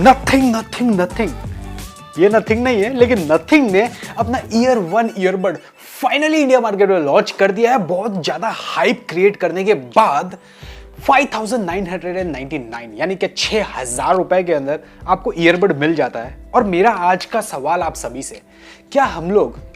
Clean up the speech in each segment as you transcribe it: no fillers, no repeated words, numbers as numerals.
Nothing nothing nothing, ये nothing नहीं है, लेकिन नथिंग ने अपना year 1 earbud finally India market में लॉन्च कर दिया है। बहुत ज्यादा हाइप क्रिएट करने के बाद 5,999 यानी कि 6,000 रुपए के अंदर आपको ईयरबड मिल जाता है। और मेरा आज का सवाल आप सभी से, क्या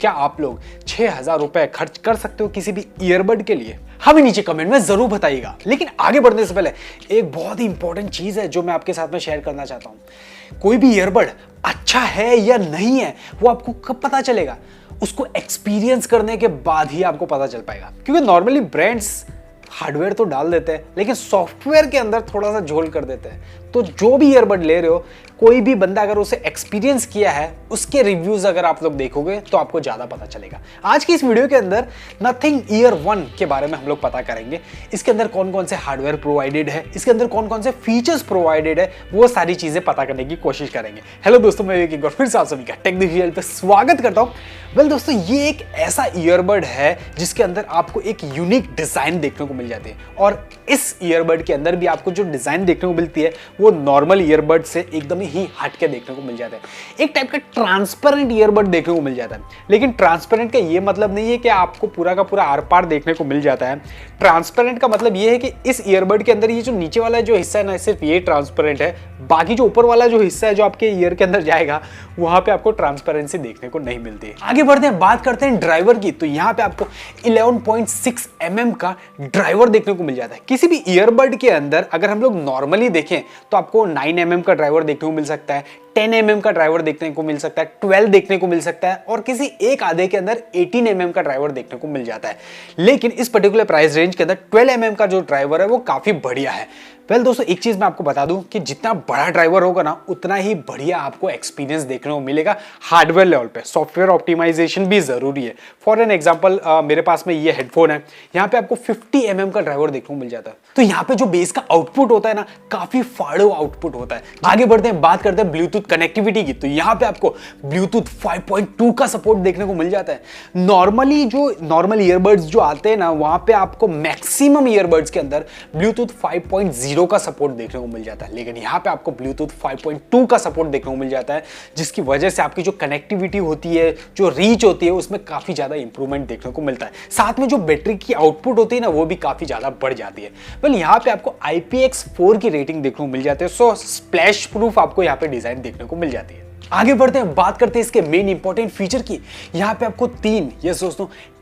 आप लोग 6,000 रुपए खर्च कर सकते हो किसी भी ईयरबड के लिए? हमें नीचे कमेंट में जरूर बताइएगा। लेकिन आगे बढ़ने से पहले एक बहुत ही इंपॉर्टेंट चीज है जो मैं आपके साथ में शेयर करना चाहता हूं। कोई भी ईयरबड अच्छा है या नहीं है वो आपको कब पता चलेगा? उसको एक्सपीरियंस करने के बाद ही आपको पता चल पाएगा। क्योंकि नॉर्मली ब्रांड्स हार्डवेयर तो डाल देते हैं, लेकिन सॉफ्टवेयर के अंदर थोड़ा सा झोल कर देते हैं। तो जो भी ईयरबड ले रहे हो, कोई भी बंदा अगर उसे एक्सपीरियंस किया है, उसके रिव्यूज अगर आप लोग देखोगे तो आपको ज्यादा पता चलेगा। आज की इस वीडियो के अंदर नथिंग ईयर 1 के बारे में हम लोग पता करेंगे। इसके अंदर कौन कौन से हार्डवेयर प्रोवाइडेड है, इसके अंदर कौन कौन से फीचर्स प्रोवाइडेड है, वो सारी चीजें पता करने की कोशिश करेंगे। हेलो दोस्तों, मैं एक बार फिर से आप सभी का टेक्निकल पे स्वागत करता हूं। वेल दोस्तों, ये एक ऐसा ईयरबड है जिसके अंदर आपको एक यूनिक डिजाइन देखने को मिल जाती है। और इस ईयरबड के अंदर भी आपको जो डिजाइन देखने को मिलती है वो नॉर्मल ईयरबड से एकदम ही हट के देखने को मिल जाता है। एक टाइप का ट्रांसपेरेंट ईयरबड देखने को मिल जाता है। लेकिन ट्रांसपेरेंट का ये मतलब नहीं है कि आपको पूरा का पूरा आर पार देखने को मिल जाता है। ट्रांसपेरेंट का मतलब ये है कि इस ईयरबड के अंदर ये जो नीचे वाला जो हिस्सा है ना, सिर्फ ये ट्रांसपेरेंट है। बाकी जो ऊपर वाला जो हिस्सा है जो आपके ईयर के अंदर जाएगा, वहां पे आपको ट्रांसपेरेंसी देखने को नहीं मिलती है। आगे बढ़ते हैं, बात करते हैं ड्राइवर की। तो यहाँ पे आपको 11.6 mm का ड्राइवर देखने को मिल जाता है। किसी भी ईयरबड के अंदर अगर हम लोग नॉर्मली देखें तो आपको 9 mm का ड्राइवर देखने को मिल सकता है, 10 mm का ड्राइवर देखने को मिल सकता है, 12 देखने को मिल सकता है, और किसी एक आधे के अंदर 18 mm का ड्राइवर देखने को मिल जाता है। लेकिन इस पर्टिकुलर प्राइस रेंज के अंदर 12 mm का जो ड्राइवर है वो काफी बढ़िया है। वेल दोस्तों, एक चीज मैं आपको बता दूं कि जितना बड़ा ड्राइवर होगा ना, उतना ही बढ़िया आपको एक्सपीरियंस देखने को मिलेगा हार्डवेयर लेवल पे। सॉफ्टवेयर ऑप्टिमाइजेशन भी जरूरी है। फॉर एन एग्जांपल, मेरे पास में ये हेडफोन है, यहाँ पे आपको 50 mm का ड्राइवर देखने को मिल जाता है। तो यहाँ पे जो बेस का आउटपुट होता है ना, काफी फाड़ो आउटपुट होता है। आगे बढ़ते हैं, बात करते हैं ब्लूटूथ कनेक्टिविटी की। तो यहाँ पे आपको ब्लूटूथ 5.2 का सपोर्ट देखने को मिल जाता है। नॉर्मली जो नॉर्मल ईयरबड्स जो आते हैं ना, वहां पे आपको मैक्सिमम ईयरबड्स के अंदर ब्लूटूथ 5.0 का सपोर्ट देखने को मिल जाता है। लेकिन यहाँ पे आपको ब्लूटूथ 5.2 का सपोर्ट देखने को मिल जाता है, जिसकी वजह से आपकी जो कनेक्टिविटी होती है, जो रीच होती है, उसमें काफी ज्यादा इंप्रूवमेंट देखने को मिलता है। साथ में जो बैटरी की आउटपुट होती है ना, वो भी काफी ज्यादा बढ़ जाती है। वेल, यहाँ पे आपको IPX4 की रेटिंग देखने को मिल जाती है। सो स्प्लैश प्रूफ आपको यहाँ पे डिजाइन देखने को मिल जाती है। आगे बढ़ते हैं, बात करते हैं इसके मेन इंपॉर्टेंट फीचर की। यहाँ पे आपको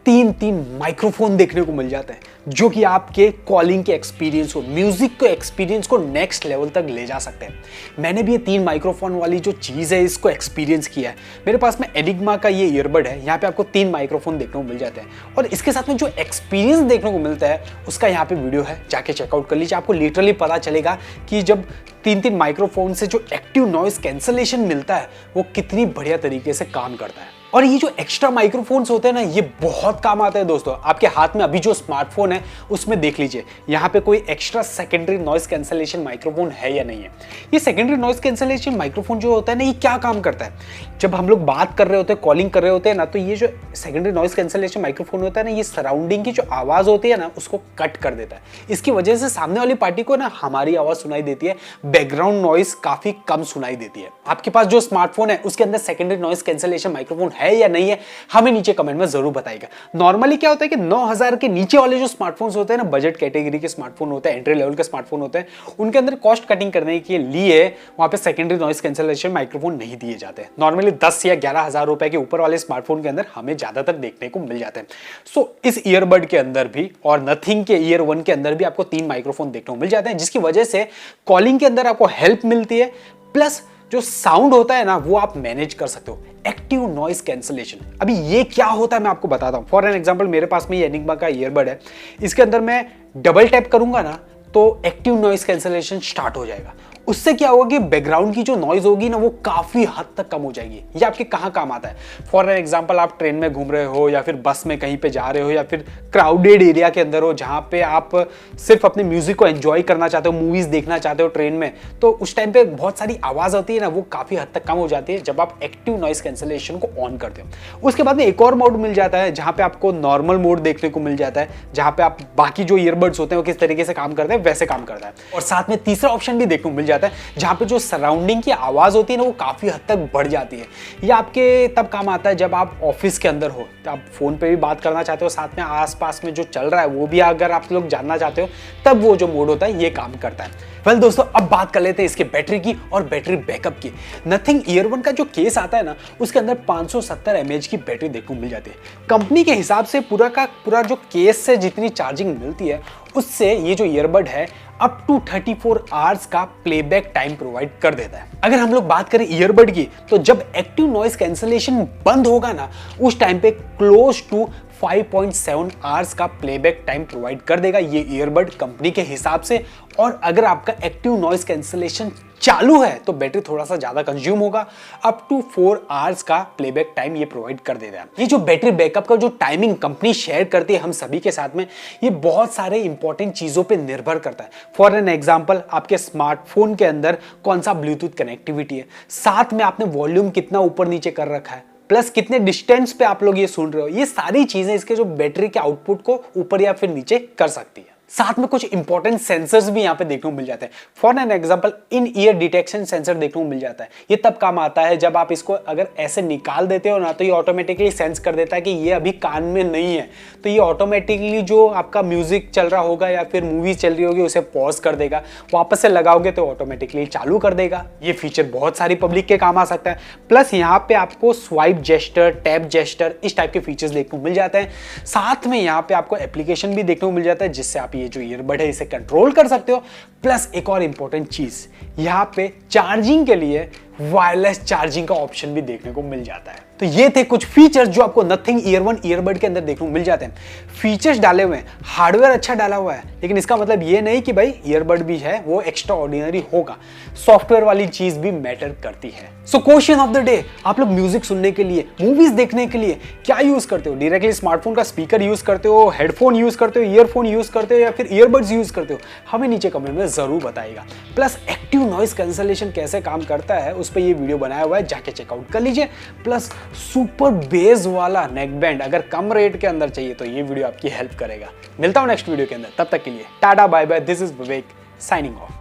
तीन माइक्रोफोन देखने को मिल जाता है, जो कि आपके कॉलिंग के एक्सपीरियंस को, म्यूजिक के एक्सपीरियंस को नेक्स्ट लेवल तक ले जा सकते हैं। मैंने भी ये 3 माइक्रोफोन वाली जो चीज है, इसको एक्सपीरियंस किया है। मेरे पास में एनिग्मा का ये ईयरबड है, यहाँ पे आपको 3 माइक्रोफोन देखने को मिल जाते हैं। और इसके साथ में जो एक्सपीरियंस देखने को मिलता है, उसका यहाँ पे वीडियो है, जाके चेकआउट कर लीजिए। आपको लिटरली पता चलेगा कि जब 3 माइक्रोफोन से जो एक्टिव नॉइस कैंसलेशन मिलता है, वो कितनी बढ़िया तरीके से काम करता है। और ये जो एक्स्ट्रा माइक्रोफोन्स होते हैं ना, ये बहुत काम आते हैं दोस्तों। आपके हाथ में अभी जो स्मार्टफोन है, उसमें देख लीजिए, यहाँ पे कोई extra secondary noise cancellation microphone है या नहीं है। ये सेकेंडरी नॉइस कैंसलेशन माइक्रोफोन जो होता है ना, ये क्या काम करता है? जब हम लोग बात कर रहे होते हैं, कॉलिंग कर रहे होते हैं ना, तो ये जो सेकेंडरी नॉइस कैंसलेशन माइक्रोफोन होता है ना, ये सराउंडिंग की जो आवाज होती है ना, उसको कट कर देता है। इसकी वजह से सामने वाली पार्टी को ना हमारी आवाज सुनाई देती है, बैकग्राउंड नॉइस काफी कम सुनाई देती है। आपके पास जो स्मार्टफोन है, उसके अंदर सेकेंडरी नॉइस कैंसलेशन माइक्रोफोन है या नहीं है, हमें नीचे कमेंट में जरूर बताइएगा। नॉर्मली क्या होता है कि 9,000 के नीचे वाले जो स्मार्टफोन्स होते हैं ना, बजट कैटेगरी के स्मार्टफोन होते हैं, एंट्री लेवल के स्मार्टफोन होते हैं, उनके अंदर कॉस्ट कटिंग करने के लिए वहां पे सेकेंडरी नॉइस कैंसलेशन माइक्रोफोन नहीं दिए जाते हैं। नॉर्मली 10 या 11,000 रुपए के ऊपर वाले स्मार्टफोन के अंदर हमें ज्यादातर देखने को मिल जाते हैं। सो इस ईयरबड के अंदर भी और नथिंग के ईयर 1 के अंदर भी आपको 3 माइक्रोफोन देखने को मिल जाते हैं, जिसकी वजह से कॉलिंग के अंदर आपको हेल्प मिलती है, प्लस जो साउंड होता है ना, वो आप मैनेज कर सकते हो। एक्टिव नॉइस कैंसलेशन, अभी ये क्या होता है मैं आपको बताता हूं। फॉर एन एग्जांपल, मेरे पास में ये एनिग्मा का ईयरबड है, इसके अंदर मैं डबल टैप करूंगा ना, तो एक्टिव नॉइस कैंसलेशन स्टार्ट हो जाएगा। उससे क्या होगा कि बैकग्राउंड की जो नॉइज होगी ना, वो काफी हद तक कम हो जाएगी। ये आपके कहाँ काम आता है? फॉर एन एग्जांपल, आप ट्रेन में घूम रहे हो, या फिर बस में कहीं पे जा रहे हो, या फिर क्राउडेड एरिया के अंदर हो, जहां पे आप सिर्फ अपने म्यूजिक को एंजॉय करना चाहते हो, मूवीज देखना चाहते हो ट्रेन में, तो उस टाइम पे बहुत सारी आवाज होती है ना, वो काफी हद तक कम हो जाती है जब आप एक्टिव नॉइस कैंसलेशन को ऑन करते हो। उसके बाद में एक और मोड मिल जाता है, जहां पे आपको नॉर्मल मोड देखने को मिल जाता है, जहां पे आप बाकी जो ईयरबड्स होते हैं वो किस तरीके से काम करते हैं वैसे काम करता है। और साथ में तीसरा ऑप्शन भी देखने को मिल जाता है, जहाँ पे जो सराउंडिंग की आवाज़ होती है ना वो काफ़ी हद तक बढ़ जाती है। ये आपके तब काम आता है जब आप ऑफिस के अंदर हो, तो आप फ़ोन पे भी बात करना चाहते हो, साथ में आसपास में जो चल रहा है वो भी अगर आप लोग जानना चाहते हो, तब वो जो मोड होता है ये काम करता है। वेल दोस्तों, अब बात कर लेते हैं इसके बैटरी की और बैटरी बैकअप की। नथिंग ईयरबड का जो केस आता है ना, उसके अंदर 570 mAh की बैटरी देखने को मिल जाती है। कंपनी के हिसाब से पूरा का पूरा जो केस से जितनी चार्जिंग मिलती है, उससे ये जो ईयरबड है अप टू 34 आवर्स का प्लेबैक टाइम प्रोवाइड कर देता है। अगर हम लोग बात करें ईयरबड की, तो जब एक्टिव नॉइस कैंसलेशन बंद होगा ना, उस टाइम पे क्लोज टू 5.7 आवर्स का प्लेबैक टाइम प्रोवाइड कर देगा ये ईयरबड कंपनी के हिसाब से। और अगर आपका एक्टिव नॉइस कैंसलेशन चालू है तो बैटरी थोड़ा सा ज्यादा कंज्यूम होगा, अप टू 4 आवर्स का प्लेबैक टाइम ये प्रोवाइड कर देता है। ये जो बैटरी बैकअप का जो टाइमिंग कंपनी शेयर करती है हम सभी के साथ में, ये बहुत सारे इंपॉर्टेंट चीजों पे निर्भर करता है। फॉर एन एग्जांपल, आपके स्मार्टफोन के अंदर कौन सा ब्लूटूथ कनेक्टिविटी है, साथ में आपने वॉल्यूम कितना ऊपर नीचे कर रखा है, प्लस कितने डिस्टेंस पे आप लोग ये सुन रहे हो, ये सारी चीजें इसके जो बैटरी के आउटपुट को ऊपर या फिर नीचे कर सकती है। साथ में कुछ इंपॉर्टेंट सेंसर्स भी यहाँ पे देखने को मिल जाते हैं। For an example, in year detection sensor देखने को मिल जाता है। ये तब काम आता है जब आप इसको अगर ऐसे निकाल देते हो ना, तो ये ऑटोमेटिकली सेंस कर देता है कि ये अभी कान में नहीं है, तो ये ऑटोमेटिकली जो आपका म्यूजिक चल रहा होगा या फिर मूवी चल रही होगी उसे पॉज कर देगा, वापस से लगाओगे तो ऑटोमेटिकली चालू कर देगा। ये फीचर बहुत सारी पब्लिक के काम आ सकता है। प्लस यहाँ पे आपको स्वाइप जेस्टर, टैप जेस्टर, इस टाइप के फीचर्स देखने को मिल जाते हैं। साथ में यहाँ पे आपको एप्लीकेशन भी देखने को मिल जाता है जिससे आप ये जो ईयरबड है इसे कंट्रोल कर सकते हो। प्लस एक और इंपॉर्टेंट चीज, यहाँ पे चार्जिंग के लिए वायरलेस चार्जिंग का ऑप्शन भी देखने को मिल जाता है। तो ये थे कुछ फीचर्स जो आपको नथिंग ईयरबड के अंदर देखने को मिल जाते हैं। फीचर्स डाले हुए हैं, हार्डवेयर अच्छा डाला हुआ है, लेकिन इसका मतलब ये नहीं कि भाई ईयरबड भी है वो एक्स्ट्रा ऑर्डिनरी होगा। सॉफ्टवेयर वाली चीज भी मैटर करती है। So question of the day, आप लोग म्यूजिक सुनने के लिए, मूवीज देखने के लिए क्या यूज करते हो? डायरेक्टली स्मार्टफोन का स्पीकर यूज करते हो, हेडफोन यूज करते हो, ईयरफोन यूज करते हो या फिर ईयरबड्स यूज करते हो? हमें नीचे कमेंट में जरूर बताइएगा। प्लस एक्टिव नॉइस कैंसलेशन कैसे काम करता है उस पर ये वीडियो बनाया हुआ है, जाके चेकआउट कर लीजिए। प्लस सुपर बेस वाला नेक बैंड अगर कम रेट के अंदर चाहिए तो ये वीडियो आपकी हेल्प करेगा। मिलता हूं नेक्स्ट वीडियो के अंदर, तब तक के लिए टाटा bye bye. This is Vivek signing of.